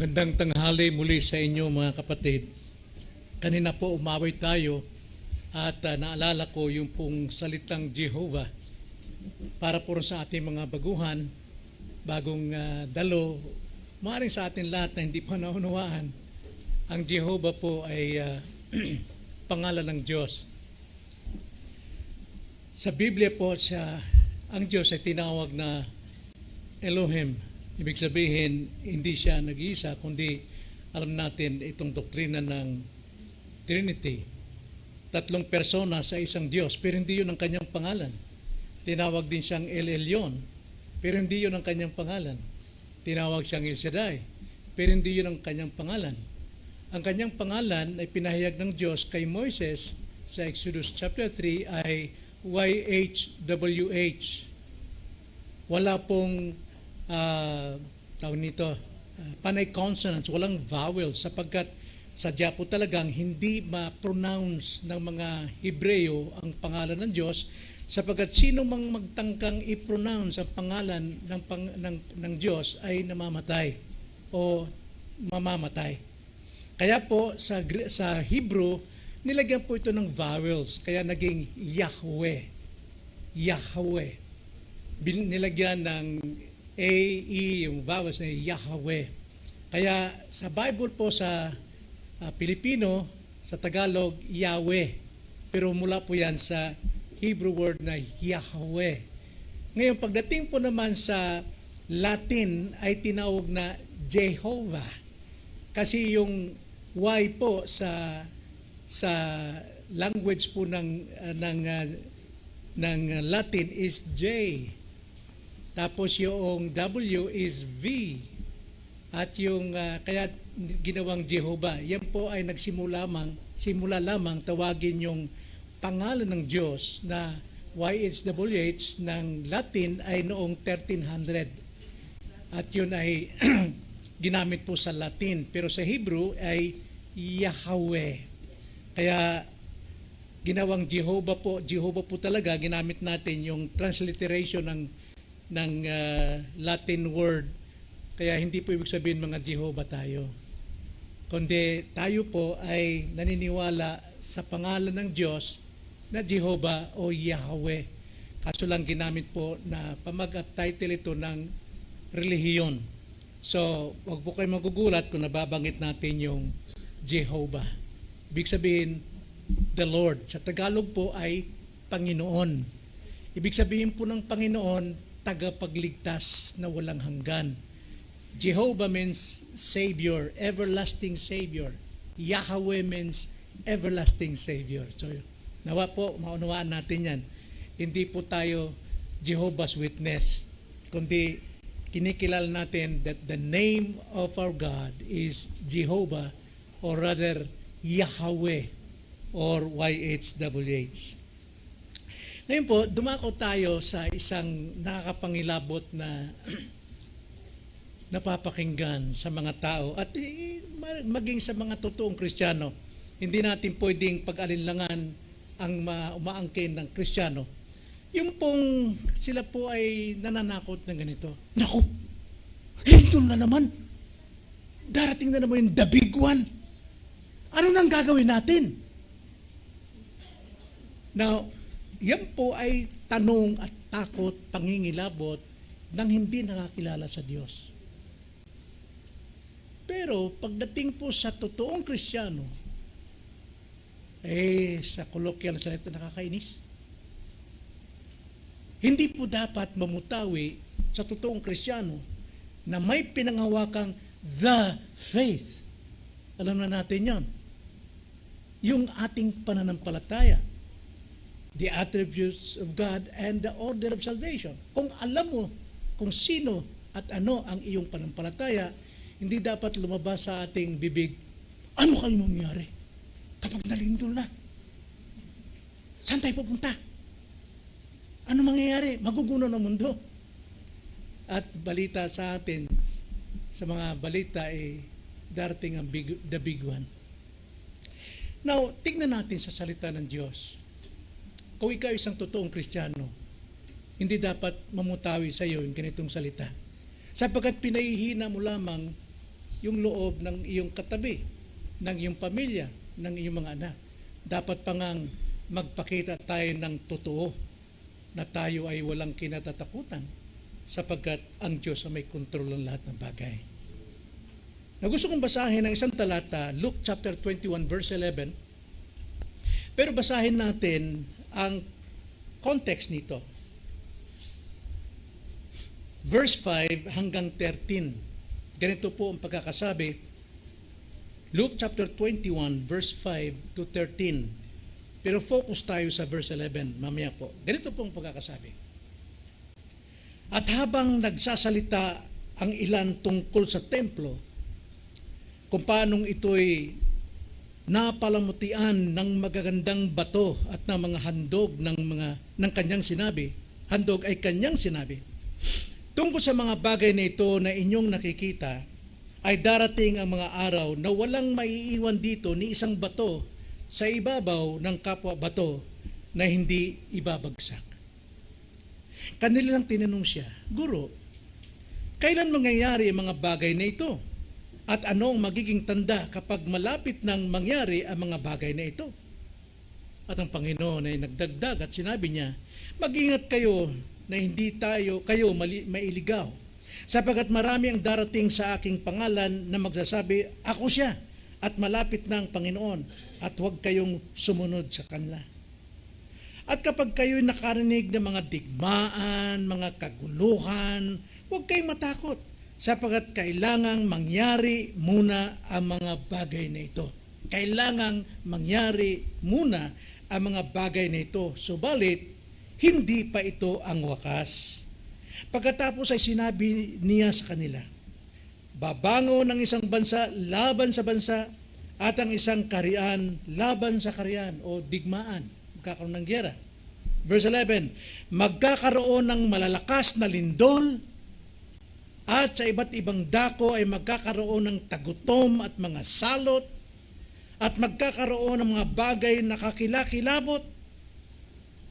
Magandang tanghali muli sa inyo mga kapatid. Kanina po umaway tayo at naalala ko yung pong salitang Jehovah para po sa ating mga baguhan, bagong dalo, maaaring sa atin lahat na hindi pa naunawaan. Ang Jehovah po ay pangalan ng Diyos. Sa Biblia po, ang Diyos ay tinawag na Elohim. Ibig sabihin, hindi siya nag-iisa, kundi alam natin itong doktrina ng Trinity. Tatlong persona sa isang Diyos, pero hindi yun ang kanyang pangalan. Tinawag din siyang El Elyon, pero hindi yun ang kanyang pangalan. Tinawag siyang El Shaddai, pero hindi yun ang kanyang pangalan. Ang kanyang pangalan ay pinahayag ng Diyos kay Moises sa Exodus chapter 3 ay YHWH. Wala pong tawag nito, panay consonants, walang vowels, sapagkat sadya po talagang hindi ma-pronounce ng mga Hebreo ang pangalan ng Diyos, sapagkat sino mang magtangkang i-pronounce ang pangalan ng Diyos ay namamatay o mamamatay. Kaya po sa Hebrew, nilagyan po ito ng vowels, kaya naging Yahweh. Yahweh. Nilagyan ng A-E, yung vowels na Yahweh. Kaya sa Bible po sa Pilipino, sa Tagalog, Yahweh. Pero mula po yan sa Hebrew word na Yahweh. Ngayon, pagdating po naman sa Latin, ay tinawag na Jehovah. Kasi yung Y po sa language po ng Latin is J. Tapos yung W is V. At yung kaya ginawang Jehovah, yan po ay simula lamang tawagin yung pangalan ng Diyos na YHWH ng Latin ay noong 1300. At yun ay ginamit po sa Latin. Pero sa Hebrew ay Yahweh. Kaya ginawang Jehovah po talaga, ginamit natin yung transliteration ng Latin word. Kaya hindi po ibig sabihin mga Jehovah tayo. Kundi tayo po ay naniniwala sa pangalan ng Diyos na Jehovah o Yahweh. Kaso lang ginamit po na pamag at title ito ng relihiyon. So, wag po kayo magugulat kung nababanggit natin yung Jehovah. Ibig sabihin, the Lord. Sa Tagalog po ay Panginoon. Ibig sabihin po ng Panginoon, tagapagligtas na walang hanggan. Jehovah means Savior, everlasting Savior. Yahweh means everlasting Savior. So, nawa po, maunawaan natin yan. Hindi po tayo Jehovah's Witness, kundi kinikilala natin that the name of our God is Jehovah, or rather Yahweh, or YHWH. Ngayon po, dumako tayo sa isang nakakapangilabot na napapakinggan sa mga tao at maging sa mga totoong Kristiyano. Hindi natin pwedeng pag-alinlangan ang umaangkin ng Kristiyano. Yung pong sila po ay nananakot ng ganito. Naku, ito na naman. Darating na naman yung the big one. Ano nang gagawin natin? Now, yan po ay tanong at takot, pangingilabot ng hindi nakakilala sa Diyos. Pero pagdating po sa totoong Kristiyano, sa colloquial salita, nakakainis. Hindi po dapat mamutawi sa totoong Kristiyano na may pinanghawakang the faith. Alam na natin yon. Yung ating pananampalataya, the attributes of God and the order of salvation. Kung alam mo kung sino at ano ang iyong panampalataya, hindi dapat lumabas sa ating bibig, ano kayo mangyayari kapag nalindol na? Saan tayo pupunta? Ano mangyayari? Maguguno ng mundo. At balita sa atin, sa mga balita, darating ang the big one. Now, tignan natin sa salita ng Diyos. Kung ikaw isang totoong Kristiyano, hindi dapat mamutawi sa iyo yung ganitong salita. Sapagkat pinahihina mo lamang yung loob ng iyong katabi, ng iyong pamilya, ng iyong mga anak. Dapat pa ngang magpakita tayo ng totoo na tayo ay walang kinatatakutan sapagkat ang Diyos ay may kontrol ng lahat ng bagay. Na gusto kong basahin ang isang talata, Luke chapter 21 verse 11. Pero basahin natin ang context nito. Verse 5 hanggang 13. Ganito po ang pagkakasabi. Luke chapter 21 verse 5 to 13. Pero focus tayo sa verse 11 mamaya po. Ganito po ang pagkakasabi. At habang nagsasalita ang ilan tungkol sa templo, kung paanong ito'y napalamutian ng magagandang bato at ng mga handog ng kanyang sinabi. Handog ay kanyang sinabi. Tungkol sa mga bagay na ito na inyong nakikita, ay darating ang mga araw na walang maiiwan dito ni isang bato sa ibabaw ng kapwa bato na hindi ibabagsak. Kanilang tinanong siya, Guro, kailan mangyayari ang mga bagay na ito? At ano ang magiging tanda kapag malapit nang mangyari ang mga bagay na ito? At ang Panginoon ay nagdagdag at sinabi niya, mag-ingat kayo na hindi kayo mailigaw. Sapagkat marami ang darating sa aking pangalan na magsasabi, ako siya, at malapit na ang Panginoon, at huwag kayong sumunod sa kanila. At kapag kayo'y nakarinig ng mga digmaan, mga kaguluhan, huwag kayong matakot, sapagkat kailangang mangyari muna ang mga bagay na ito. Kailangang mangyari muna ang mga bagay na ito. Subalit, hindi pa ito ang wakas. Pagkatapos ay sinabi niya sa kanila, babango ng isang bansa laban sa bansa at ang isang kaharian laban sa kaharian o digmaan. Magkakaroon ng giyera. Verse 11, magkakaroon ng malalakas na lindol at sa iba't ibang dako ay magkakaroon ng tagutom at mga salot at magkakaroon ng mga bagay na kakilakilabot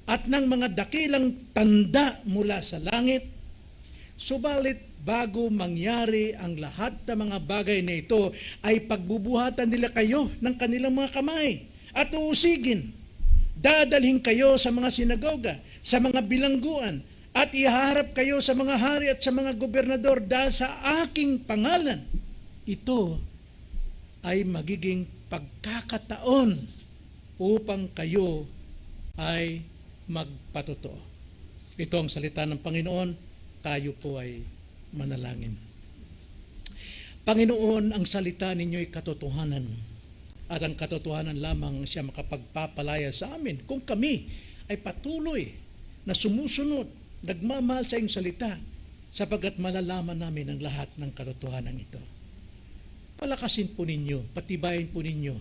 at ng mga dakilang tanda mula sa langit. Subalit bago mangyari ang lahat ng mga bagay na ito ay pagbubuhatan nila kayo ng kanilang mga kamay at uusigin. Dadalhin kayo sa mga sinagoga, sa mga bilangguan, at ihaharap kayo sa mga hari at sa mga gobernador dahil sa aking pangalan. Ito ay magiging pagkakataon upang kayo ay magpatotoo. Ito ang salita ng Panginoon. Tayo po ay manalangin. Panginoon, ang salita ninyo ay katotohanan. At ang katotohanan lamang siya makapagpapalaya sa amin kung kami ay patuloy na sumusunod, nagmamahal sa iyong salita, sapagkat malalaman namin ang lahat ng katotohanan ito. Palakasin po ninyo, patibayin po ninyo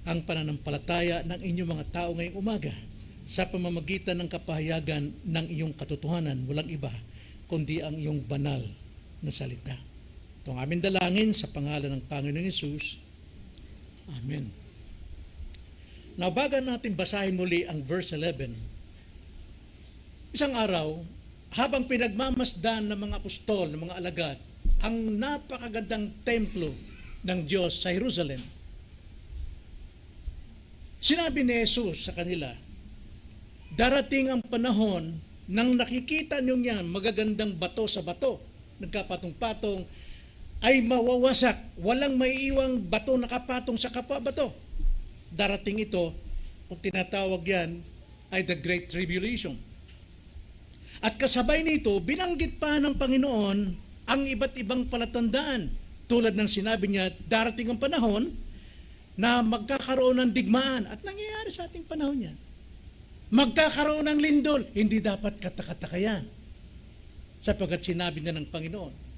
ang pananampalataya ng inyong mga tao ngayong umaga sa pamamagitan ng kapahayagan ng iyong katotohanan, walang iba kundi ang iyong banal na salita. Ito ang aming dalangin sa pangalan ng Panginoong Hesus. Amen. Now, bago natin basahin muli ang verse 11, isang araw, habang pinagmamasdan ng mga apostol, ng mga alagad, ang napakagandang templo ng Diyos sa Jerusalem, sinabi ni Jesus sa kanila, darating ang panahon nang nakikita niyo yan, magagandang bato sa bato, nagkapatong-patong, ay mawawasak, walang maiiwang bato nakapatong sa kapwa bato. Darating ito, kung tinatawag yan, ay the Great Tribulation. At kasabay nito, binanggit pa ng Panginoon ang iba't ibang palatandaan. Tulad ng sinabi niya, darating ang panahon na magkakaroon ng digmaan. At nangyayari sa ating panahon yan. Magkakaroon ng lindol. Hindi dapat katakataka yan. Sapagkat sinabi na ng Panginoon.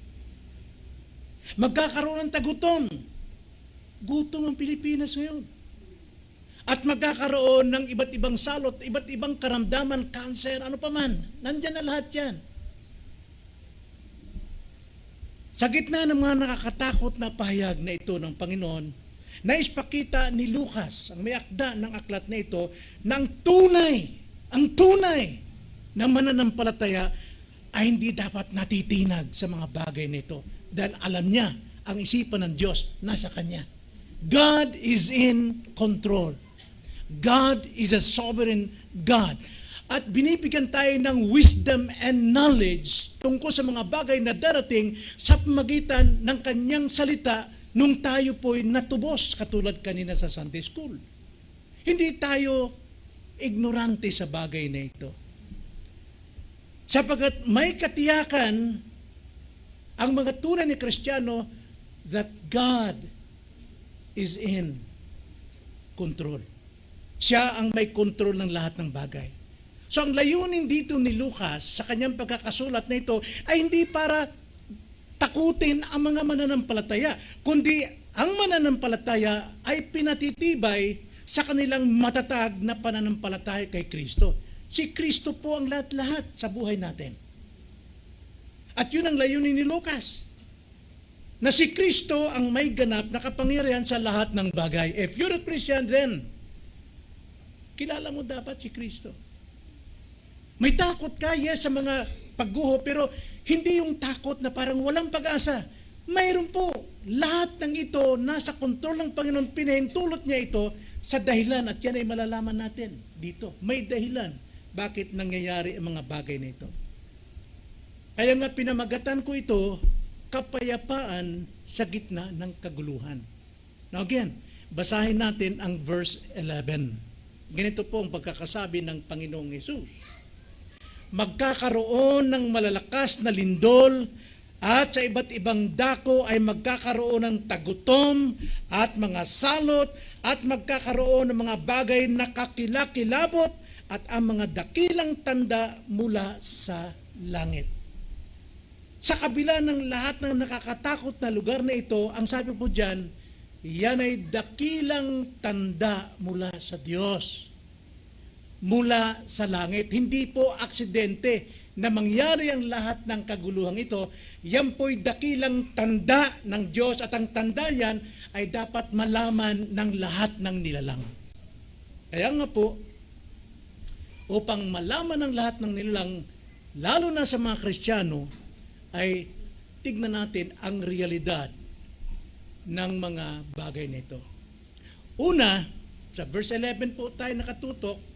Magkakaroon ng tagutom. Gutom ang Pilipinas ngayon. At magkakaroon ng iba't ibang salot, iba't ibang karamdaman, cancer, ano pa man. Nandyan na lahat yan. Sa gitna ng mga nakakatakot na pahayag na ito ng Panginoon, nais pakita ni Lucas, ang may akda ng aklat na ito, na ang tunay na mananampalataya ay hindi dapat natitinag sa mga bagay na ito. Dahil alam niya ang isipan ng Diyos nasa Kanya. God is in control. God is a sovereign God. At binibigyan tayo ng wisdom and knowledge tungkol sa mga bagay na darating sa pamagitan ng Kanyang salita nung tayo po'y natubos, katulad kanina sa Sunday School. Hindi tayo ignorante sa bagay na ito. Sapagat may katiyakan ang mga tunay ni Kristiyano that God is in control. Siya ang may control ng lahat ng bagay. So ang layunin dito ni Lucas sa kanyang pagkakasulat na ito ay hindi para takutin ang mga mananampalataya, kundi ang mananampalataya ay pinatitibay sa kanilang matatag na pananampalataya kay Kristo. Si Kristo po ang lahat-lahat sa buhay natin. At yun ang layunin ni Lucas, na si Kristo ang may ganap na kapangyarihan sa lahat ng bagay. If you're a Christian, then kilala mo dapat si Kristo. May takot ka, yes, sa mga pagguho, pero hindi yung takot na parang walang pag-asa. Mayroon po. Lahat ng ito nasa kontrol ng Panginoon. Pinahintulot niya ito sa dahilan, at yan ay malalaman natin dito. May dahilan bakit nangyayari ang mga bagay na ito. Kaya nga pinamagatan ko ito, kapayapaan sa gitna ng kaguluhan. Now again, basahin natin ang verse 11. Ganito po ang pagkakasabi ng Panginoong Hesus. Magkakaroon ng malalakas na lindol at sa iba't ibang dako ay magkakaroon ng tagutom at mga salot at magkakaroon ng mga bagay na kakilakilabot at ang mga dakilang tanda mula sa langit. Sa kabila ng lahat ng nakakatakot na lugar na ito, ang sabi po dyan, yan ay dakilang tanda mula sa Diyos. Mula sa langit. Hindi po aksidente na mangyari ang lahat ng kaguluhang ito. Yan po'y dakilang tanda ng Diyos at ang tanda yan ay dapat malaman ng lahat ng nilalang. Kaya nga po, upang malaman ng lahat ng nilalang, lalo na sa mga Kristiyano, ay tignan natin ang realidad ng mga bagay nito. Una, sa verse 11 po tayo nakatutok,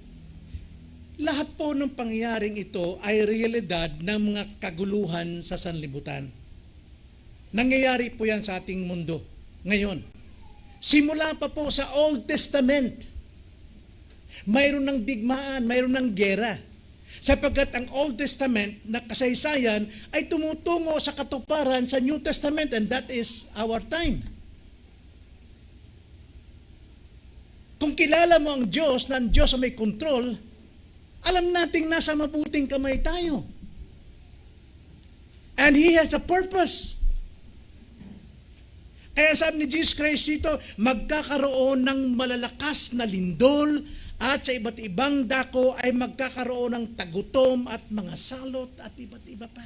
lahat po ng pangyayaring ito ay realidad ng mga kaguluhan sa sanlibutan. Nangyayari po yan sa ating mundo ngayon. Simula pa po sa Old Testament, mayroon ng digmaan, mayroon ng gera. Sapagkat ang Old Testament na kasaysayan ay tumutungo sa katuparan sa New Testament, and that is our time. Kung kilala mo ang Diyos, na ang Diyos ay may control, alam nating nasa mabuting kamay tayo. And He has a purpose. Kaya sabi ni Jesus Christ dito, magkakaroon ng malalakas na lindol at sa iba't ibang dako ay magkakaroon ng tagutom at mga salot at iba't iba pa.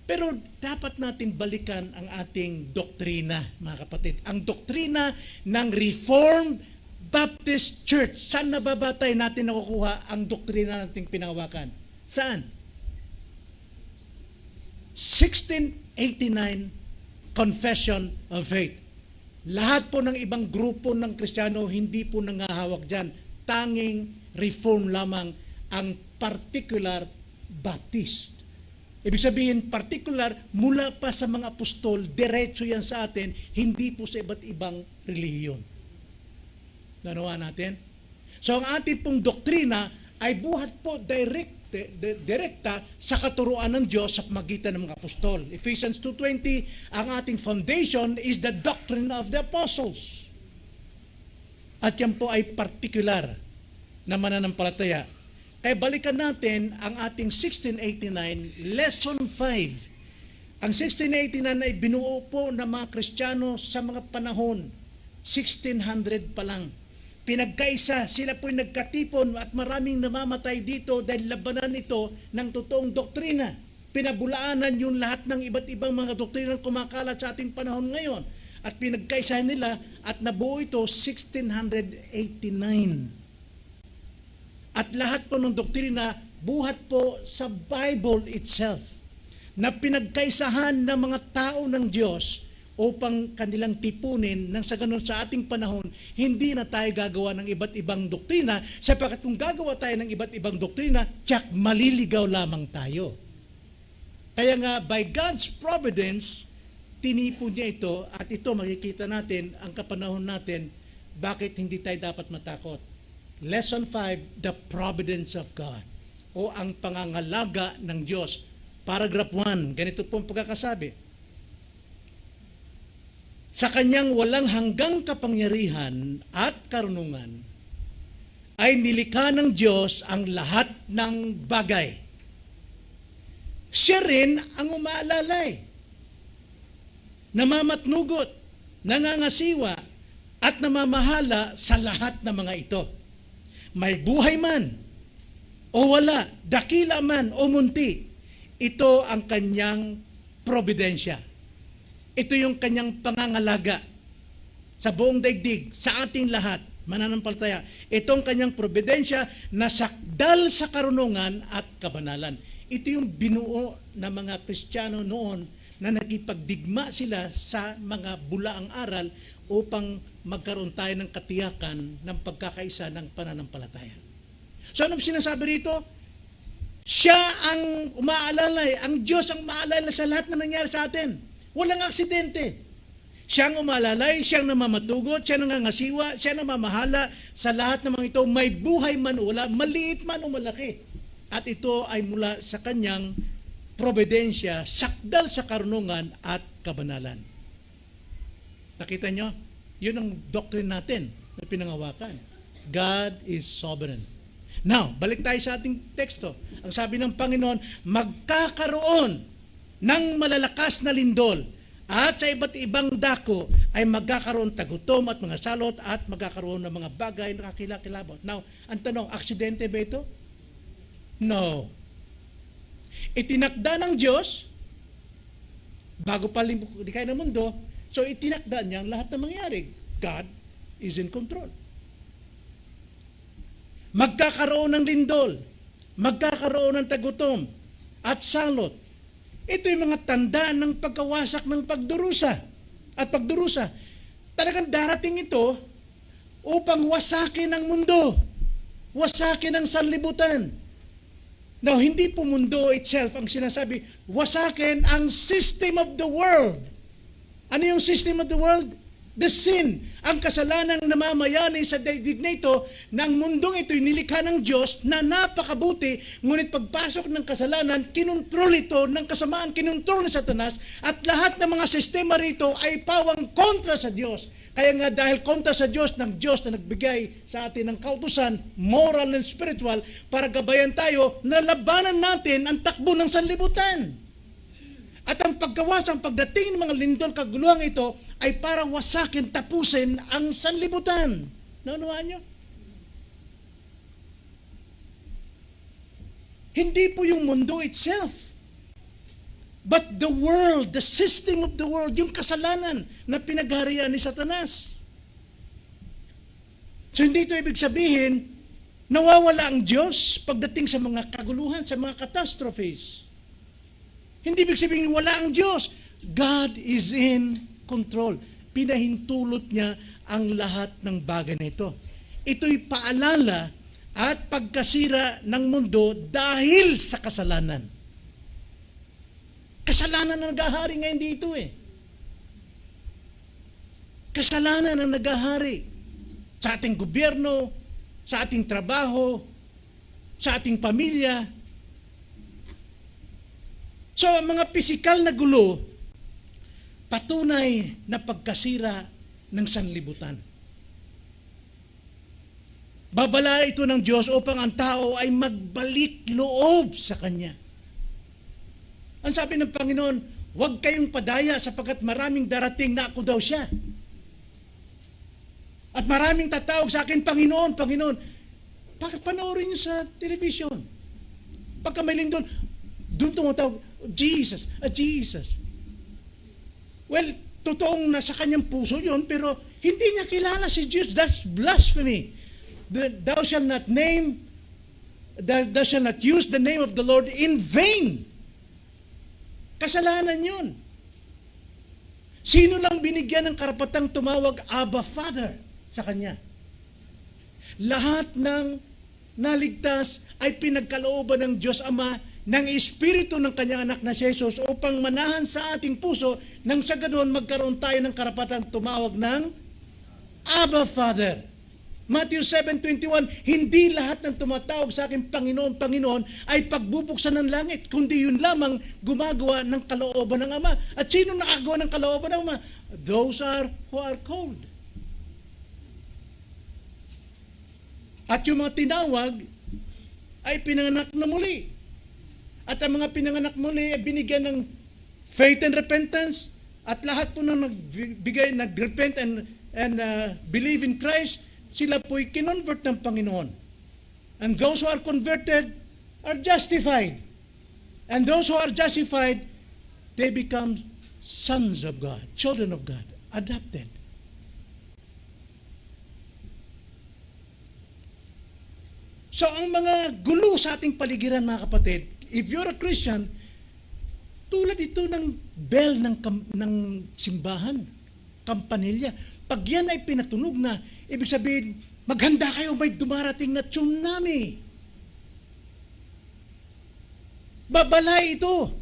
Pero dapat natin balikan ang ating doktrina, mga kapatid. Ang doktrina ng Reformed Baptist Church. Saan nababatay natin nakukuha ang doktrina nating pinahawakan? Saan? 1689 Confession of Faith. Lahat po ng ibang grupo ng Kristiyano hindi po nangahawak dyan. Tanging Reform lamang ang particular Baptist. Ibig sabihin, particular mula pa sa mga apostol, diretso yan sa atin, hindi po sa iba't ibang relihiyon. Nanawa natin? So ang ating pong doktrina ay buhat po direkta sa katuruan ng Diyos sa pamagitan ng mga apostol. Ephesians 2:20, ang ating foundation is the doctrine of the apostles. At yan po ay particular na mananampalataya. Kaya balikan natin ang ating 1689, Lesson 5. Ang 1689 ay binuo po ng mga Kristiyano sa mga panahon, 1600 pa lang. Pinagkaisa, sila po'y nagkatipon at maraming namamatay dito dahil labanan ito ng totoong doktrina. Pinabulaanan yung lahat ng iba't ibang mga doktrinang kumakalat sa ating panahon ngayon. At pinagkaisa nila at nabuo ito 1689. At lahat po ng doktrina, buhat po sa Bible itself. na pinagkaisahan ng mga tao ng Diyos upang kanilang tipunin nang sa ganun sa ating panahon, hindi na tayo gagawa ng iba't ibang doktrina, sapagkat kung gagawa tayo ng iba't ibang doktrina, tiyak maliligaw lamang tayo. Kaya nga, by God's providence, tinipon niya ito, at ito makikita natin, ang kapanahon natin, bakit hindi tayo dapat matakot. Lesson 5, the providence of God, o ang pangangalaga ng Diyos. Paragraph 1, ganito po ang pagkakasabi. Sa kanyang walang hanggang kapangyarihan at karunungan, ay nilikha ng Diyos ang lahat ng bagay. Siya rin ang umaalalay, namamatnugot, nangangasiwa, at namamahala sa lahat ng mga ito. May buhay man o wala, dakila man o munti, ito ang kanyang probidensya. Ito yung kanyang pangangalaga sa buong daigdig, sa ating lahat, mananampalataya. Itong kanyang probidensya na sakdal sa karunungan at kabanalan. Ito yung binuo ng mga Kristiyano noon na nagipagdigma sila sa mga bulaang aral upang magkaroon tayo ng katiyakan ng pagkakaisa ng pananampalataya. So anong sinasabi rito? Siya ang umaalalay, ang Diyos ang umaalalay sa lahat na nangyari sa atin. Walang aksidente. Siya ang umalalay, siya ang namamatugot, siya ang nangangasiwa, siya ang namamahala sa lahat ng mga ito. May buhay man o wala, maliit man o malaki. At ito ay mula sa kanyang probidensya, sakdal sa karunungan at kabanalan. Nakita nyo? Yun ang doctrine natin na pinangawakan. God is sovereign. Now, balik tayo sa ating teksto. Ang sabi ng Panginoon, magkakaroon ng malalakas na lindol at sa iba't ibang dako ay magkakaroon tagutom at mga salot at magkakaroon ng mga bagay na kakilakilabot. Now, ang tanong, aksidente ba ito? No. Itinakda ng Diyos bago pa likay ng mundo, so itinakda niya ang lahat ng mangyari. God is in control. Magkakaroon ng lindol, magkakaroon ng tagutom at salot. Ito yung mga tanda ng pagkawasak ng pagdurusa at pagdurusa. Talagang darating ito upang wasakin ang mundo, wasakin ang sanlibutan. Now, hindi po mundo itself ang sinasabi, wasakin ang system of the world. Ano yung system of the world? The sin, ang kasalanan na namamayani sa daigdig na ito, ng mundong ito'y nilikha ng Diyos na napakabuti, ngunit pagpasok ng kasalanan, kinontrol ito ng kasamaan, kinontrol ni Satanas, at lahat ng mga sistema rito ay pawang kontra sa Diyos. Kaya nga dahil kontra sa Diyos, ng Diyos na nagbigay sa atin ng kautusan, moral and spiritual, para gabayan tayo na labanan natin ang takbo ng sanlibutan. At ang pagkawasan, pagdating ng mga lindol kaguluhan ito, ay para wasakin, tapusin ang sanlibutan. Naunawaan nyo? Hindi po yung mundo itself, but the world, the system of the world, yung kasalanan na pinagharian ni Satanas. So hindi ito ibig sabihin, nawawala ang Diyos pagdating sa mga kaguluhan, sa mga catastrophes. Hindi ibig sabihin wala ang Diyos. God is in control. Pinahintulot niya ang lahat ng bagay na ito. Ito'y paalala at pagkasira ng mundo dahil sa kasalanan. Kasalanan ang naghahari ngayon dito eh. Kasalanan ang naghahari sa ating gobyerno, sa ating trabaho, sa ating pamilya. So, ang mga pisikal na gulo, patunay na pagkasira ng sanlibutan. Babala ito ng Diyos upang ang tao ay magbalik loob sa Kanya. Ang sabi ng Panginoon, huwag kayong padaya sapagkat maraming darating na ako daw siya. At maraming tatawag sa akin, Panginoon, Panginoon. Panoorin niyo sa television. Pagka may lindol, doon tumatawag, Jesus, Jesus. Well, totoong nasa kanyang puso yun, pero hindi niya kilala si Jesus. That's blasphemy. Thou shalt not use the name of the Lord in vain. Kasalanan yun. Sino lang binigyan ng karapatang tumawag Abba Father sa Kanya? Lahat ng naligtas ay pinagkalooban ng Diyos Ama ng Espiritu ng Kanyang anak na si Jesus upang manahan sa ating puso nang sa ganoon magkaroon tayo ng karapatang tumawag ng Abba Father. Matthew 7:21, hindi lahat ng tumatawag sa akin Panginoon, Panginoon ay pagbubuksan ng langit, kundi yun lamang gumagawa ng kalooban ng Ama. At sino nakagawa ng kalooban ng Ama? Those are who are called. At yung mga tinawag ay pinanganak na muli. At ang mga pinanganak muli ay binigyan ng faith and repentance. At lahat po na nag-repent and believe in Christ, sila po'y kinonvert ng Panginoon. And those who are converted are justified. And those who are justified, they become sons of God, children of God, adopted. So ang mga gulo sa ating paligiran, mga kapatid, if you're a Christian, tulad ito ng bell ng simbahan, kampanilya. Pag yan ay pinatunog na, ibig sabihin, maghanda kayo, may dumarating na tsunami. Babalay ito.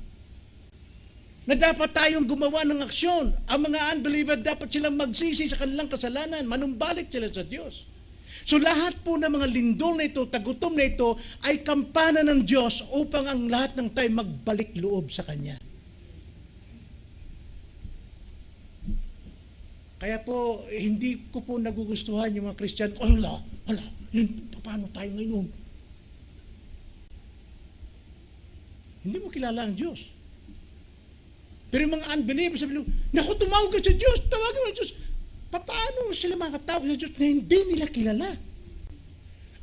Na dapat tayong gumawa ng aksyon. Ang mga unbeliever dapat silang magsisi sa kanilang kasalanan, manumbalik sila sa Diyos. So lahat po ng mga lindol na ito, tagutom na ito, ay kampana ng Diyos upang ang lahat ng tayo magbalik loob sa Kanya. Kaya po, hindi ko po nagugustuhan yung mga Christian, paano tayo ngayon? Hindi mo kilala ang Diyos. Pero yung mga unbelievers, sabi nila, naku, tumawag ka sa Diyos, tawagin mo sa Diyos. Paano sila makatawag sa Diyos na hindi nila kilala?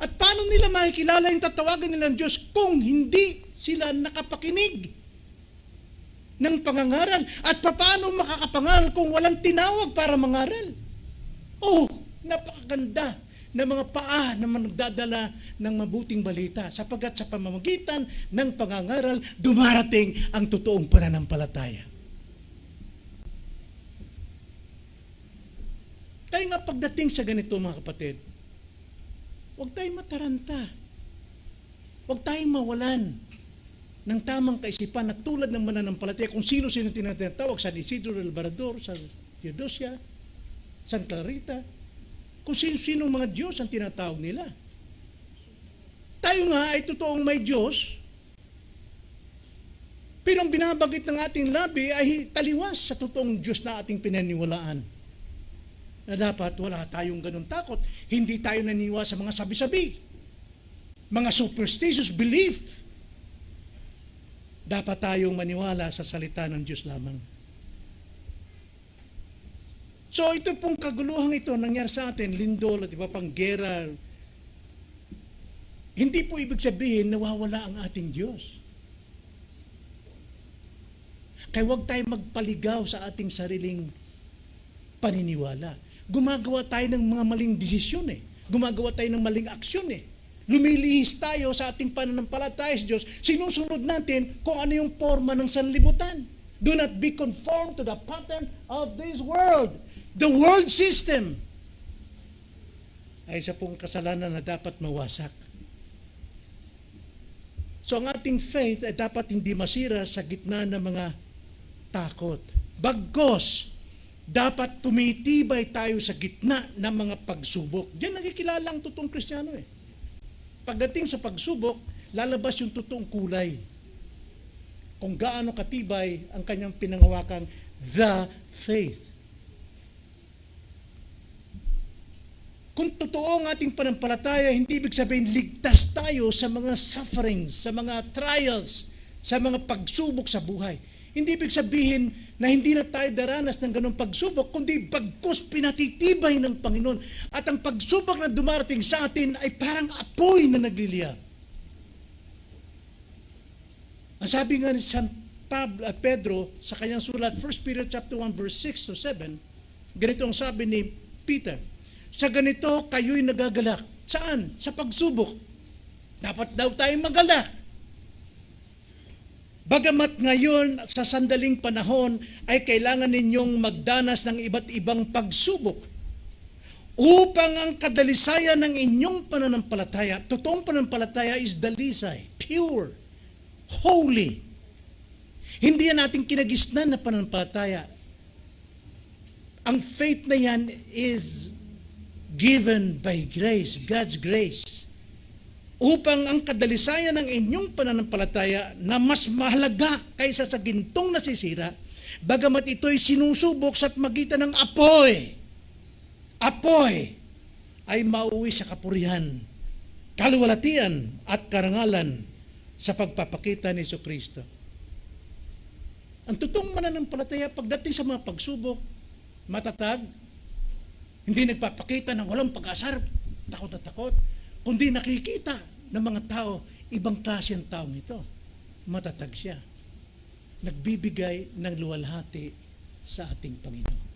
At paano nila makikilala yung tatawagan nila ng Diyos kung hindi sila nakapakinig ng pangangaral? At paano makakapangaral kung walang tinawag para mangaral? Oh, napakaganda na mga paa na nagdadala ng mabuting balita sapagkat sa pamamagitan ng pangangaral, dumarating ang totoong pananampalataya. Kaya nga pagdating sa ganito, mga kapatid, huwag tayong mataranta. Huwag tayong mawalan ng tamang kaisipan na tulad ng mananampalataya kung sino-sino tinatawag, San Isidro del Labrador, San Theodosia, San Clarita, kung sino-sino mga Diyos ang tinatawag nila. Tayo nga ay totoong may Diyos, pero ang binabanggit ng ating labi ay taliwas sa totoong Diyos na ating pinaniwalaan. Na dapat wala tayong ganun takot. Hindi tayo naniwala sa mga sabi-sabi. Mga superstitious belief. Dapat tayong maniwala sa salita ng Diyos lamang. So ito pong kaguluhang ito nangyari sa atin, lindol at iba pang gera. Hindi po ibig sabihin nawawala ang ating Diyos. Kaya huwag tayong magpaligaw sa ating sariling paniniwala. Gumagawa tayo ng mga maling desisyon Gumagawa tayo ng maling aksyon Lumilihis tayo sa ating pananampalataya sa Diyos. Sinusunod natin kung ano yung forma ng sanlibutan. Do not be conformed to the pattern of this world. The world system ay isa pong kasalanan na dapat mawasak. So ang ating faith ay dapat hindi masira sa gitna ng mga takot. Bagkos, dapat tumitibay tayo sa gitna ng mga pagsubok. Diyan nakikilala ang totoong Kristiyano Pagdating sa pagsubok, lalabas yung totoong kulay. Kung gaano katibay ang kanyang pinanghawakang the faith. Kung totoo ang ating panampalataya, hindi ibig sabihin ligtas tayo sa mga sufferings, sa mga trials, sa mga pagsubok sa buhay. Hindi ibig sabihin na hindi na tayo daranas ng ganong pagsubok, kundi bagkus pinatitibay ng Panginoon. At ang pagsubok na dumarating sa atin ay parang apoy na nagliliyab. Ang sabi nga ni San Pedro sa kanyang sulat, 1 Peter chapter 1 verse 6 to 7, ganito ang sabi ni Peter, sa ganito kayo'y nagagalak. Saan? Sa pagsubok. Dapat daw tayong magalak. Bagamat ngayon sa sandaling panahon ay kailangan ninyong magdanas ng iba't ibang pagsubok upang ang kadalisayan ng inyong pananampalataya, totoong pananampalataya is dalisay, pure, holy. Hindi yan ating kinagisnan na pananampalataya. Ang faith na yan is given by grace, God's grace. Upang ang kadalisayan ng inyong pananampalataya na mas mahalaga kaysa sa gintong nasisira, bagamat ito'y sinusubok sa magitan ng apoy, ay mauwi sa kapurihan, kaluwalhatian at karangalan sa pagpapakita ni Jesucristo. Ang totoong mananampalataya pagdating sa mga pagsubok, matatag, hindi nagpapakita ng walang pag-asar, takot na takot, kundi nakikita ng mga tao, ibang klase ang taong ito. Matatag siya. Nagbibigay ng luwalhati sa ating Panginoon.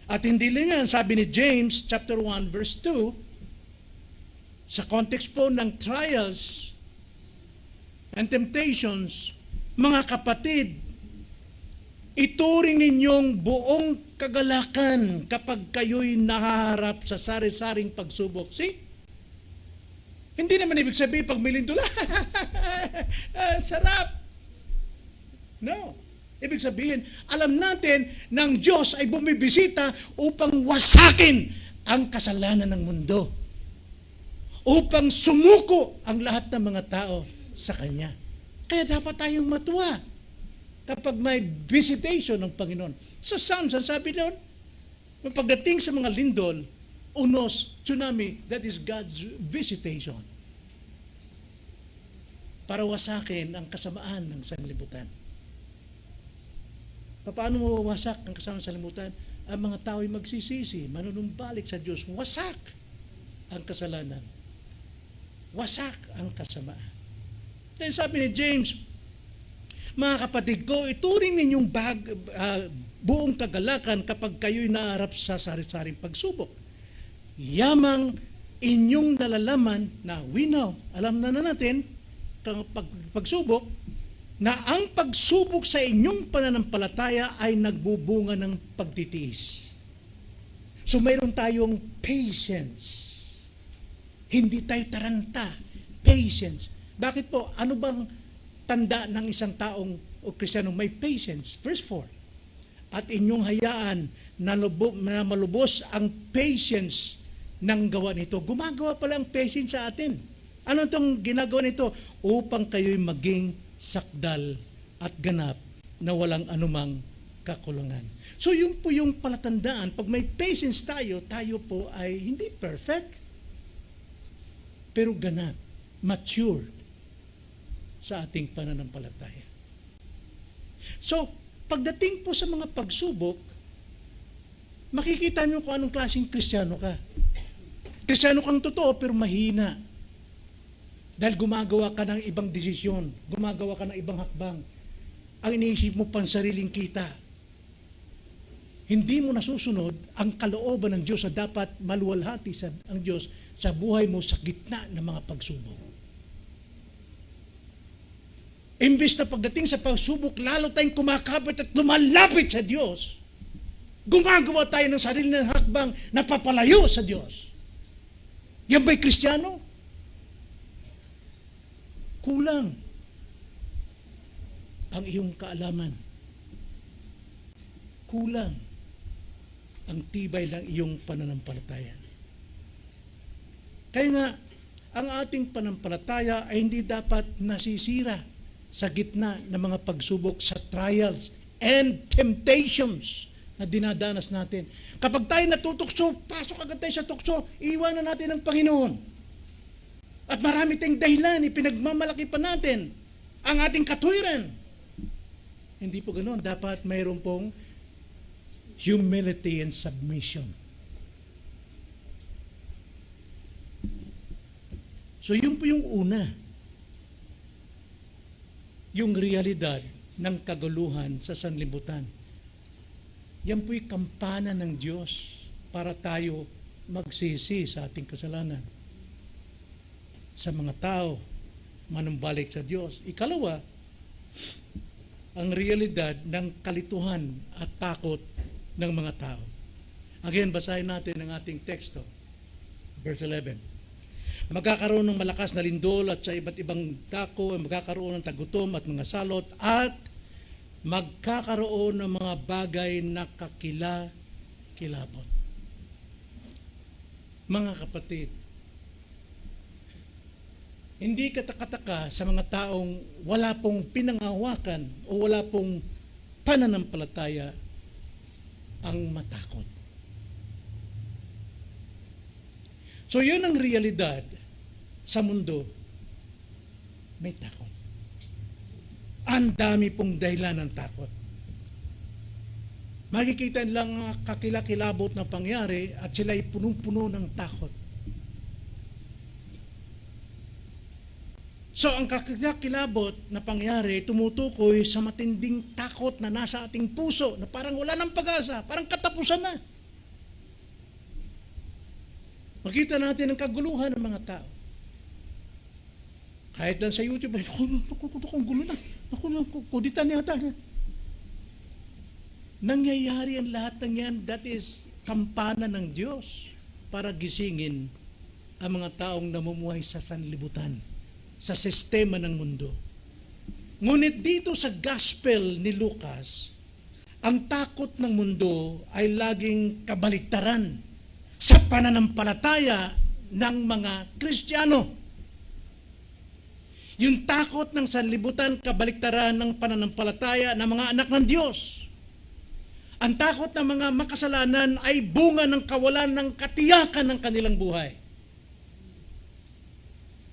At hindi lang yan, sabi ni James chapter 1 verse 2, sa context po ng trials and temptations, mga kapatid, ituring ninyong buong kagalakan kapag kayo'y nahaharap sa sari-saring pagsubok. See? Hindi naman ibig sabihin pag may lindol, sarap. No. Ibig sabihin, alam natin ng Diyos ay bumibisita upang wasakin ang kasalanan ng mundo. Upang sumuko ang lahat ng mga tao sa Kanya. Kaya dapat tayong matuwa kapag may visitation ng Panginoon. Sa Psalms, ang sabi doon, pagdating sa mga lindol, unos, tsunami, that is God's visitation. Para wasakin ang kasamaan ng sanlibutan. Paano mo wasak ang kasamaan ng sanlibutan? Ang mga tao ay magsisisi, manunumbalik sa Diyos. Wasak ang kasalanan. Wasak ang kasamaan. Kaya sabi ni James, mga kapatid ko, ituring ninyong buong kagalakan kapag kayo'y naharap sa sari-saring pagsubok. Yamang inyong nalalaman na we know, alam na natin, pagsubok, na ang pagsubok sa inyong pananampalataya ay nagbubunga ng pagtitiis. So mayroon tayong patience. Hindi tayo taranta. Patience. Bakit po? Ano bang tanda ng isang taong o Kristiyano may patience? Verse 4. At inyong hayaan na malubos ang patience ng gawa nito. Gumagawa pala ang patience sa atin. Ano itong ginagawa nito? Upang kayo'y maging sakdal at ganap na walang anumang kakulangan. So yun po yung palatandaan. Pag may patience tayo, tayo po ay hindi perfect, pero ganap, matured sa ating pananampalataya. So, pagdating po sa mga pagsubok, makikita nyo kung anong klaseng Kristiyano ka. Kristiyano kang totoo pero mahina. Dahil gumagawa ka ng ibang desisyon, gumagawa ka ng ibang hakbang. Ang iniisip mo pang sariling kita. Hindi mo nasusunod ang kalooban ng Diyos na dapat maluwalhati ang Diyos sa buhay mo sa gitna ng mga pagsubok. Imbes na pagdating sa pagsubok, lalo tayong kumakapit at lumalapit sa Diyos. Gumagawa tayo ng sarili ng hakbang na papalayo sa Diyos. Yan ba'y Kristiyano? Kulang ang iyong kaalaman. Kulang ang tibay ng iyong pananampalataya. Kaya nga, ang ating pananampalataya ay hindi dapat nasisira sa gitna ng mga pagsubok sa trials and temptations na dinadanas natin. Kapag tayo natutukso, pasok agad tayo sa tukso, iwanan natin ang Panginoon. At marami tayong dahilan, ipinagmamalaki pa natin ang ating katwiran. Hindi po ganoon. Dapat mayroon pong humility and submission. So yun po yung una. Yung realidad ng kaguluhan sa sanlibutan. Yan po yung kampana ng Diyos para tayo magsisi sa ating kasalanan. Sa mga tao manumbalik sa Diyos. Ikalawa, ang realidad ng kalituhan at takot ng mga tao. Again, basahin natin ang ating teksto. Verse 11. Magkakaroon ng malakas na lindol at sa iba't ibang dako, magkakaroon ng tagutom at mga salot, at magkakaroon ng mga bagay na kakilabot. Mga kapatid, hindi katakataka sa mga taong wala pong pinangahawakan o wala pong pananampalataya ang matakot. So yun ang realidad sa mundo, may takot. Ang dami pong dahilan ng takot. Makikita lang ang kakilakilabot na pangyari at sila ay punong-puno ng takot. So ang kakilakilabot na pangyari tumutukoy sa matinding takot na nasa ating puso na parang wala ng pag-asa, parang katapusan na. Makita natin ang kaguluhan ng mga tao. Kahit lang sa YouTube, ang gulo na. Kuditan yata na. Nangyayari ang lahat ng yan, that is kampana ng Diyos para gisingin ang mga taong namumuhay sa sanlibutan, sa sistema ng mundo. Ngunit dito sa gospel ni Lucas, ang takot ng mundo ay laging kabaliktaran sa pananampalataya ng mga Kristiyano. Yung takot ng sanlibutan, kabaliktaran ng pananampalataya ng mga anak ng Diyos. Ang takot ng mga makasalanan ay bunga ng kawalan ng katiyakan ng kanilang buhay.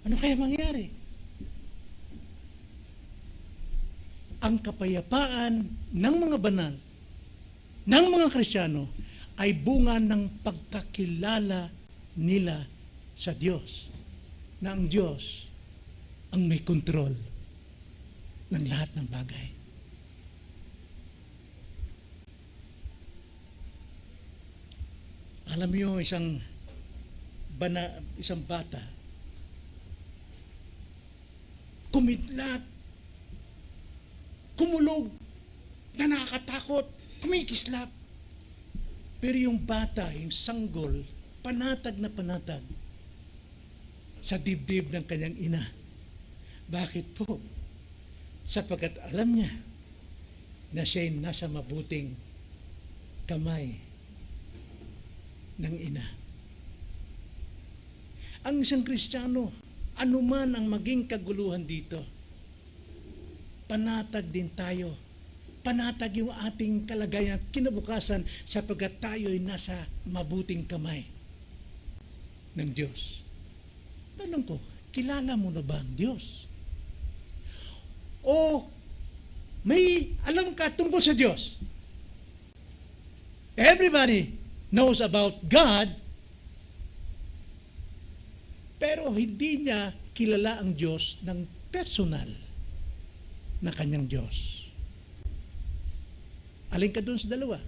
Ano kaya mangyari? Ang kapayapaan ng mga banal, ng mga Kristiyano, ay bunga ng pagkakilala nila sa Diyos. Na ang Diyos ang may kontrol ng lahat ng bagay. Alam niyo, isang bata, kumidlat, kumulog, na nakakatakot, kumikislap. Pero yung bata, yung sanggol, panatag na panatag sa dibdib ng kanyang ina. Bakit po? Sapagkat alam niya na siya'y nasa mabuting kamay ng ina. Ang isang Kristiyano, anuman ang maging kaguluhan dito, panatag din tayo. Panatag yung ating kalagayan at kinabukasan sapagkat tayo'y nasa mabuting kamay ng Diyos. Tanong ko, kilala mo na ba ang Diyos? O may alam ka tungkol sa Diyos? Everybody knows about God, pero hindi niya kilala ang Diyos ng personal na kanyang Diyos. Alin ka doon sa dalawa?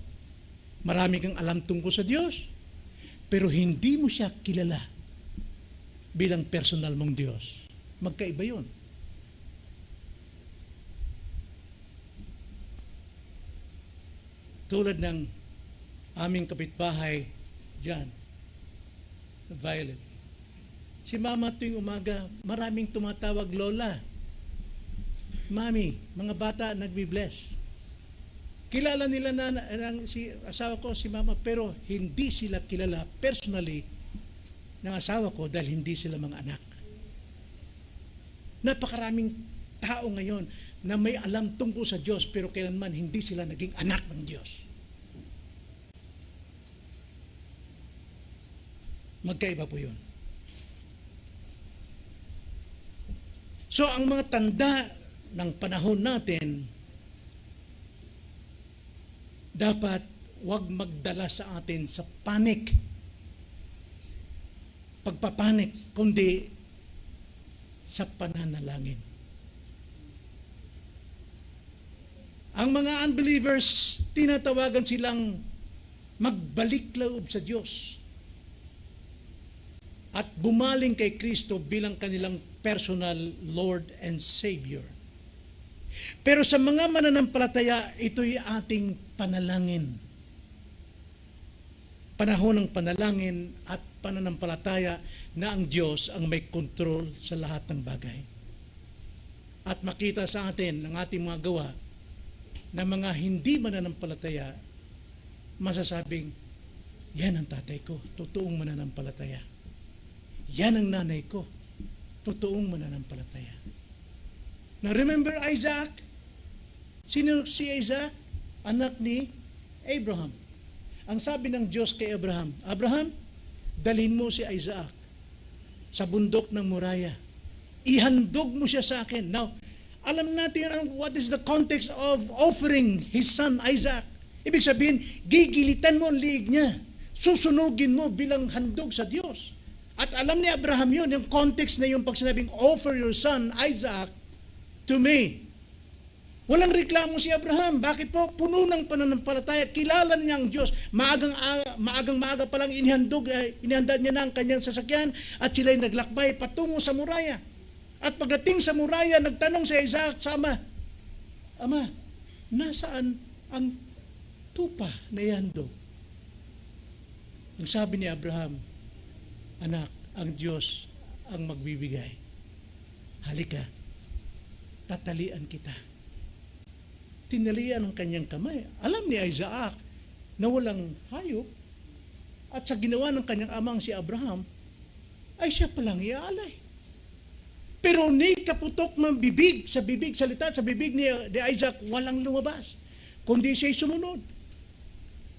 Marami kang alam tungkol sa Diyos, pero hindi mo siya kilala bilang personal mong Diyos. Magkaiba yun. Tulad ng aming kapitbahay dyan, Violet. Si Mama tuwing umaga, maraming tumatawag Lola. Mami, mga bata nagbi-bless. Kilala nila na si asawa ko, si Mama, pero hindi sila kilala personally ng asawa ko dahil hindi sila mga anak. Napakaraming tao ngayon na may alam tungkol sa Diyos pero kailanman hindi sila naging anak ng Diyos. Magkaiba po yun. So ang mga tanda ng panahon natin, dapat wag magdala sa atin sa panic, pagpapanik, kundi sa pananalangin. Ang mga unbelievers, tinatawagan silang magbalik loob sa Diyos at bumaling kay Kristo bilang kanilang personal Lord and Savior. Pero sa mga mananampalataya, ito'y ating panalangin. Panahon ng panalangin at pananampalataya na ang Diyos ang may kontrol sa lahat ng bagay. At makita sa atin ng ating mga gawa na mga hindi mananampalataya, masasabing, yan ang tatay ko, totoong mananampalataya. Yan ang nanay ko, totoong mananampalataya. Now remember Isaac? Sino si Isaac? Anak ni Abraham. Ang sabi ng Diyos kay Abraham, Abraham, dalhin mo si Isaac sa bundok ng Moriah. Ihandog mo siya sa akin. Now, alam natin what is the context of offering his son Isaac. Ibig sabihin, gigilitan mo ang liig niya. Susunugin mo bilang handog sa Diyos. At alam ni Abraham yun, yung context na yung pag sinabing, offer your son Isaac to me. Walang reklamo si Abraham. Bakit po? Puno ng pananampalataya. Kilala niya ang Diyos. Maagang-maaga pa lang inihanda niya na ang kanyang sasakyan at sila'y naglakbay patungo sa Moriah. At pagdating sa Moriah, nagtanong si Isaac sa ama, Ama, nasaan ang tupa na ihandog? Ang sabi ni Abraham, Anak, ang Diyos ang magbibigay. Halika, tatalian kita. Tinalian ang kanyang kamay. Alam ni Isaac na walang hayop at sa ginawa ng kanyang amang si Abraham, ay siya palang iaalay. Pero ni kaputok ng bibig, salita sa bibig ni Isaac, walang lumabas. Kundi siya'y sumunod.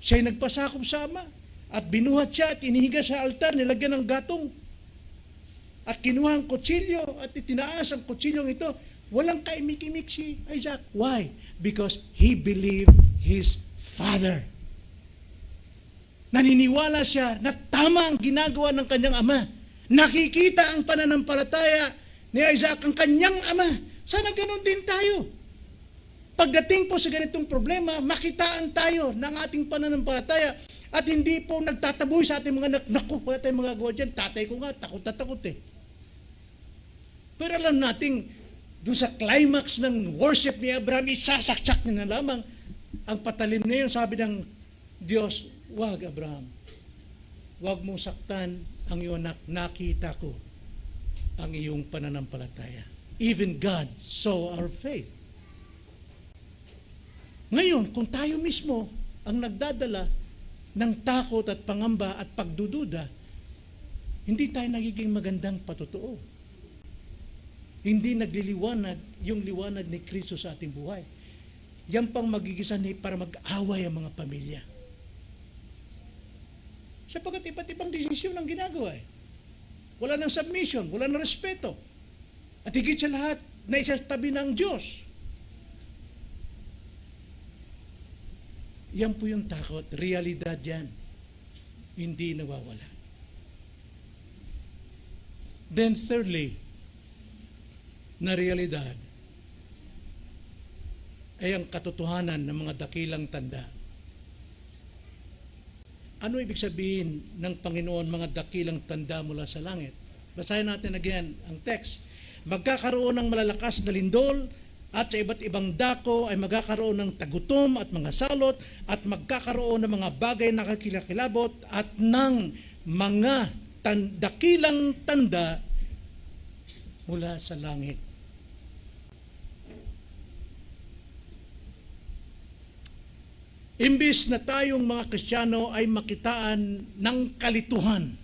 Siya'y nagpasakop sa ama at binuhat siya at inihiga sa altar, nilagyan ng gatong. At kinuha ang kutsilyo at itinaas ang kutsilyong ito. Walang kaimik-imik si Isaac. Why? Because he believed his father. Naniniwala siya na tama ang ginagawa ng kanyang ama. Nakikita ang pananampalataya ni Isaac ang kanyang ama. Sana ganun din tayo. Pagdating po sa ganitong problema, makitaan tayo ng ating pananampalataya at hindi po nagtataboy sa ating mga anak, naku, wala tayong magagawa dyan. Tatay ko nga, takot na takot eh. Pero alam nating, doon sa climax ng worship ni Abraham, isasaksak niya na lamang ang patalim na yun. Sabi ng Diyos, wag Abraham, wag mong saktan ang iyong anak, nakita ko ang iyong pananampalataya. Even God saw our faith. Ngayon, kung tayo mismo ang nagdadala ng takot at pangamba at pagdududa, hindi tayo nagiging magandang patotoo. Hindi nagliliwanag yung liwanag ni Kristo sa ating buhay. Yan pang magigisan para mag-away ang mga pamilya. Sapagkat iba't ibang desisyon ang ginagawa eh. Wala ng submission, wala ng respeto. At higit sa lahat, na isasabi ng Diyos. Yan po yung takot, realidad yan. Hindi nawawala. Then thirdly, na realidad ay ang katotohanan ng mga dakilang tanda. Ano ibig sabihin ng Panginoon mga dakilang tanda mula sa langit? Basahin natin again ang text. Magkakaroon ng malalakas na lindol at sa iba't ibang dako ay magkakaroon ng tagutom at mga salot at magkakaroon ng mga bagay na kakilakilabot at ng mga dakilang tanda mula sa langit. Imbis na tayong mga Kristiyano ay makitaan ng kalituhan,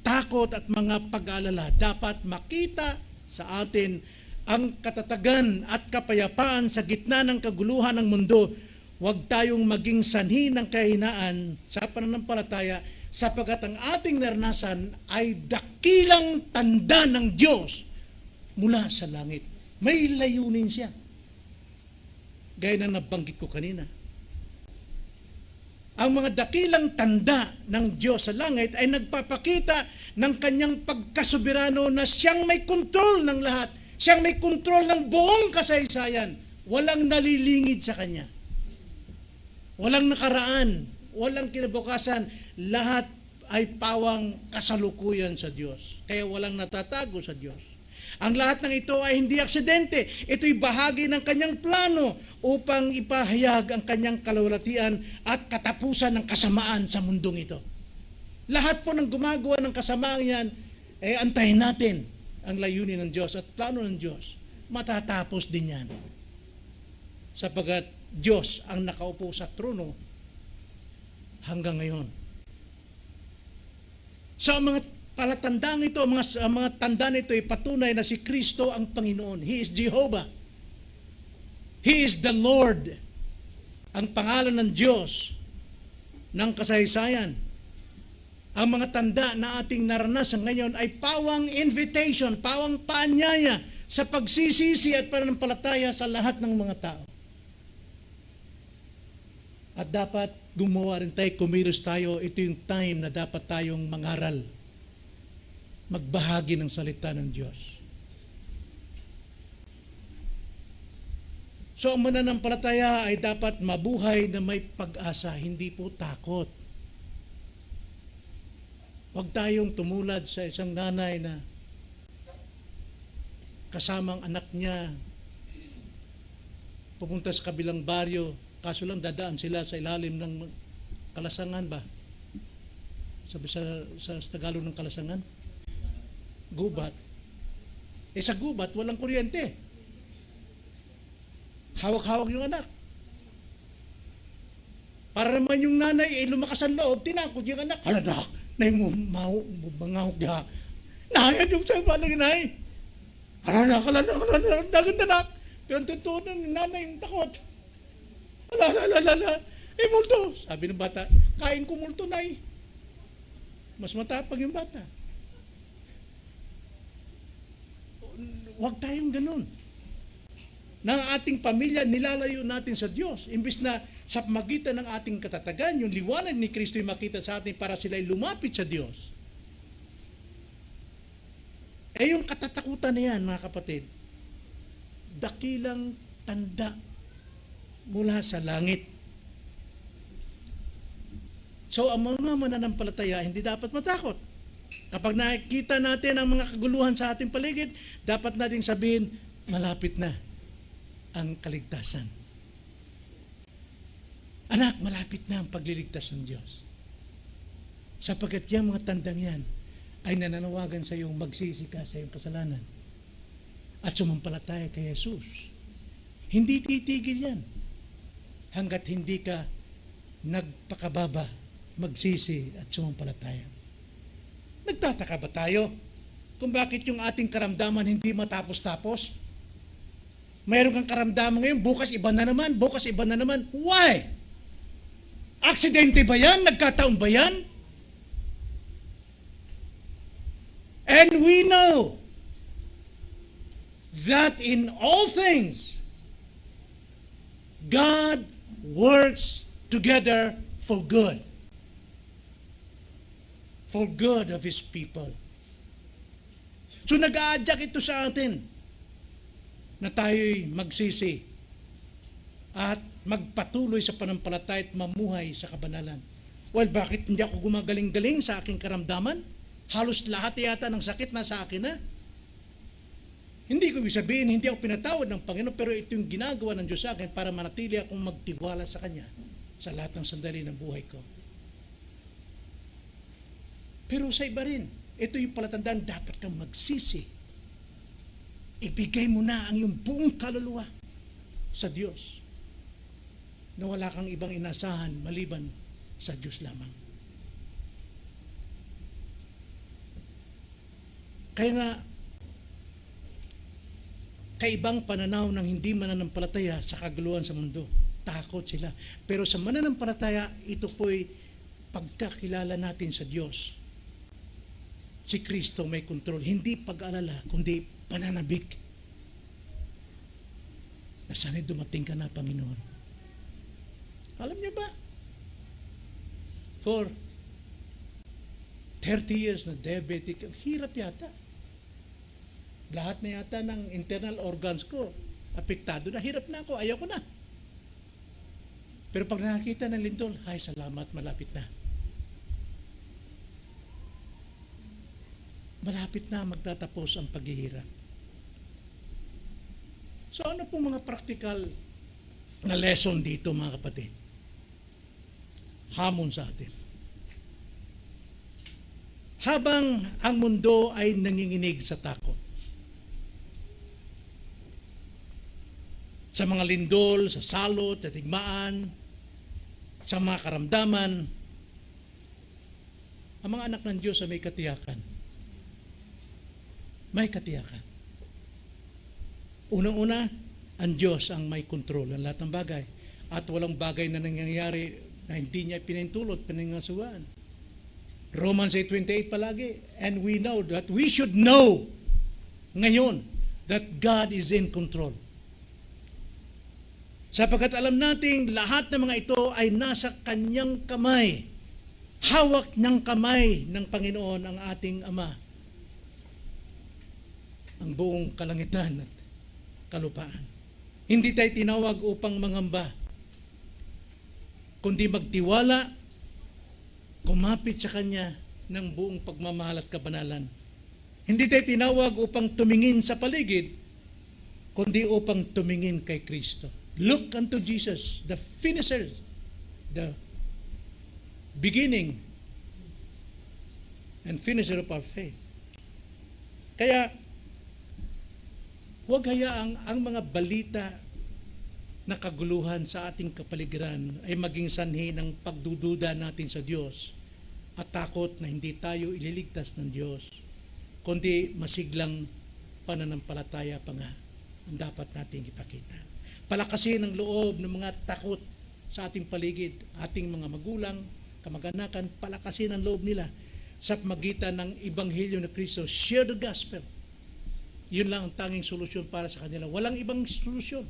takot at mga pag-aalala, dapat makita sa atin ang katatagan at kapayapaan sa gitna ng kaguluhan ng mundo. Huwag tayong maging sanhi ng kahinaan sa pananampalataya sapagkat ang ating naranasan ay dakilang tanda ng Diyos mula sa langit. May layunin siya. Gaya ng nabanggit ko kanina. Ang mga dakilang tanda ng Diyos sa langit ay nagpapakita ng kanyang pagkasoberano na siyang may kontrol ng lahat. Siyang may kontrol ng buong kasaysayan. Walang nalilingid sa kanya. Walang nakaraan. Walang kinabukasan. Lahat ay pawang kasalukuyan sa Diyos. Kaya walang natatago sa Diyos. Ang lahat ng ito ay hindi aksidente. Ito'y bahagi ng kanyang plano upang ipahayag ang kanyang kalawalatian at katapusan ng kasamaan sa mundong ito. Lahat po ng gumagawa ng kasamaan yan, antayin natin ang layunin ng Diyos at plano ng Diyos. Matatapos din yan. Sapagat Diyos ang nakaupo sa trono hanggang ngayon. So ang mga palatandang ito, ang mga tanda nito ay patunay na si Kristo ang Panginoon. He is Jehovah. He is the Lord. Ang pangalan ng Diyos ng kasaysayan. Ang mga tanda na ating naranasan ngayon ay pawang invitation, pawang paanyaya sa pagsisisi at pananampalataya sa lahat ng mga tao. At dapat gumawa rin tayo, kumilos tayo. Ito yung time na dapat tayong mangaral. Magbahagi ng salita ng Diyos. So ang mananampalataya ay dapat mabuhay na may pag-asa, hindi po takot. Huwag tayong tumulad sa isang nanay na kasamang anak niya pupunta sa kabilang baryo, kaso lang dadaan sila sa ilalim ng kalasangan ba? Sabi sa Tagalog ng kalasangan? Gubat. Sa gubat, walang kuryente. Hawak-hawak yung anak. Para naman yung nanay lumakas ang loob, tinakot yung anak. Halanak, nay mo, mangahok diha. Nahayad yung sa balang inay. Halanak, dagat anak. Pero ang tuntunan ng nanay yung takot. Hala. Multo. Sabi ng bata, kain ko multo, nay. Mas matapang yung bata. Huwag tayong ganun. Ng ating pamilya, nilalayo natin sa Diyos. Imbis na sa magitan ng ating katatagan, yung liwanag ni Kristo yung makita sa atin para sila'y lumapit sa Diyos. Yung katatakutan na yan, mga kapatid, dakilang tanda mula sa langit. So, ang mga mananampalataya, hindi dapat matakot. Kapag nakikita natin ang mga kaguluhan sa ating paligid, dapat nating sabihin, malapit na ang kaligtasan. Anak, malapit na ang pagliligtas ng Diyos. Sapagkat yung mga tandang yan ay nananawagan sa iyong magsisi ka sa iyong kasalanan at sumampalataya kay Jesus. Hindi titigil yan hanggat hindi ka nagpakababa, magsisi at sumampalataya. Nagtataka ba tayo kung bakit yung ating karamdaman hindi matapos-tapos? Mayroon kang karamdaman ngayon, bukas iba na naman. Why? Aksidente ba yan? Nagkataon ba yan? And we know that in all things, God works together for good. For good of His people. So nag-aadyak ito sa atin na tayo'y magsisi at magpatuloy sa panampalataya at mamuhay sa kabanalan. Well, bakit hindi ako gumagaling-galing sa aking karamdaman? Halos lahat yata ng sakit na sa akin na. Hindi ko ibig sabihin, hindi ako pinatawad ng Panginoon, pero ito yung ginagawa ng Diyos sa akin para manatili akong magtiwala sa Kanya sa lahat ng sandali ng buhay ko. Pero sa iba rin, ito yung palatandaan, dapat kang magsisi. Ibigay mo na ang iyong buong kaluluwa sa Diyos na wala kang ibang inasahan maliban sa Diyos lamang. Kaya nga, kaibang pananaw ng hindi mananampalataya sa kaguluhan sa mundo. Takot sila. Pero sa mananampalataya, ito po'y pagkakilala natin sa Diyos. Si Kristo may kontrol. Hindi pag-alala, kundi pananabik. Na sana'y dumating ka na, Panginoon. Alam niyo ba? For 30 years na diabetic, hirap yata. Lahat na yata ng internal organs ko, apektado na. Hirap na ako, ayaw ko na. Pero pag nakakita ng lindol, ay salamat, malapit na. malapit na magtatapos ang paghihirap. So ano pong mga practical na lesson dito, mga kapatid? Hamon sa atin. Habang ang mundo ay nanginginig sa takot, sa mga lindol, sa salot, sa tigmaan, sa mga karamdaman, ang mga anak ng Diyos ay may katiyakan. May katiyakan. Unang-una, ang Diyos ang may kontrol ng lahat ng bagay. At walang bagay na nangyayari na hindi niya pinintulot, pinangasuhan. Romans 8:28 palagi. And we know that we should know ngayon that God is in control. Sapagkat alam nating lahat ng mga ito ay nasa kanyang kamay. Hawak ng kamay ng Panginoon ang ating Ama. Ang buong kalangitan at kalupaan. Hindi tayo tinawag upang mangamba, kundi magtiwala, kumapit sa Kanya ng buong pagmamahal at kabanalan. Hindi tayo tinawag upang tumingin sa paligid, kundi upang tumingin kay Kristo. Look unto Jesus, the finisher, the beginning and finisher of our faith. Kaya, huwag hayaang ang mga balita na kaguluhan sa ating kapaligiran ay maging sanhi ng pagdududa natin sa Diyos at takot na hindi tayo ililigtas ng Diyos, kundi masiglang pananampalataya pa nga ang dapat nating ipakita. Palakasin ang loob ng mga takot sa ating paligid, ating mga magulang, kamag-anakan, palakasin ang loob nila sa magitan ng Ebanghelyo ni Kristo. Share the gospel. Yun lang ang tanging solusyon para sa kanila. Walang ibang solusyon.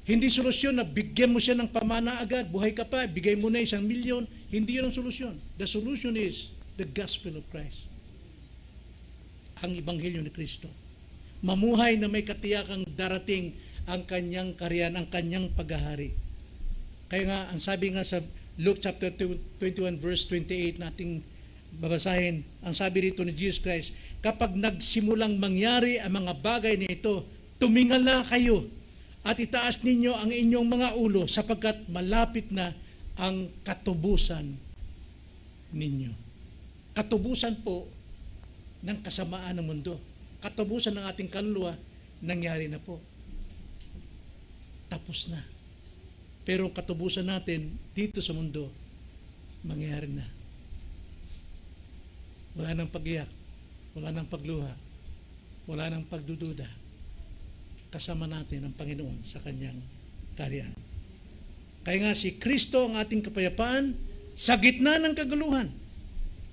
Hindi solusyon na bigyan mo siya ng pamana agad, buhay ka pa, bigay mo na 1,000,000. Hindi yun ang solusyon. The solution is the gospel of Christ. Ang Ebanghelyo ni Kristo. Mamuhay na may katiyakang darating ang kanyang kariyan, ang kanyang paghahari. Kaya nga, ang sabi nga sa Luke chapter 21 verse 28 nating babasahin, ang sabi rito ni Jesus Christ, kapag nagsimulang mangyari ang mga bagay na ito, tumingala kayo at itaas ninyo ang inyong mga ulo sapagkat malapit na ang katubusan ninyo. Katubusan po ng kasamaan ng mundo. Katubusan ng ating kaluluwa, nangyari na po. Tapos na. Pero ang katubusan natin dito sa mundo, mangyayari na. Wala nang pag-iyak, wala nang pagluha, wala nang pagdududa. Kasama natin ang Panginoon sa kanyang kaharian. Kaya nga si Kristo ang ating kapayapaan sa gitna ng kaguluhan.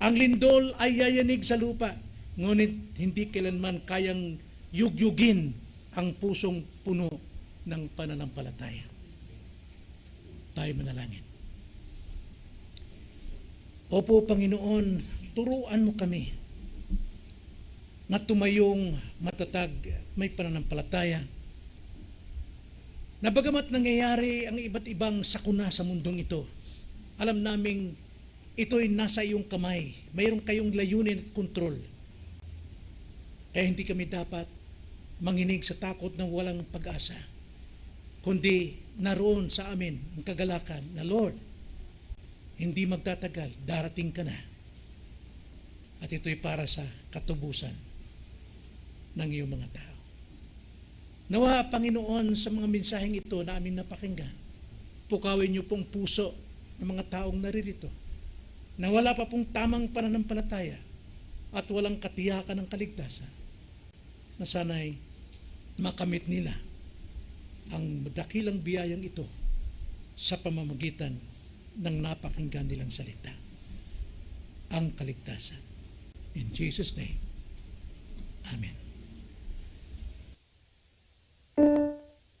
Ang lindol ay yayanig sa lupa, ngunit hindi kailanman kayang yugyugin ang pusong puno ng pananampalataya. Tayo manalangin. Opo, Panginoon, turuan mo kami na tumayong matatag, may pananampalataya, na bagamat nangyayari ang iba't ibang sakuna sa mundong ito, alam naming ito'y nasa iyong kamay. Mayroon kayong layunin at kontrol. Kaya hindi kami dapat manginig sa takot ng walang pag-asa, kundi naroon sa amin ang kagalakan na Lord, hindi magtatagal, darating ka na. At ito'y para sa katubusan ng iyong mga tao. Nawa, Panginoon, sa mga mensaheng ito na aming napakinggan, pukawin niyo pong puso ng mga taong naririto na wala pa pong tamang pananampalataya at walang katiyakan ng kaligtasan, na sana'y makamit nila ang dakilang biyayang ito sa pamamagitan ng napakinggan nilang salita, ang kaligtasan. In Jesus' name, Amen.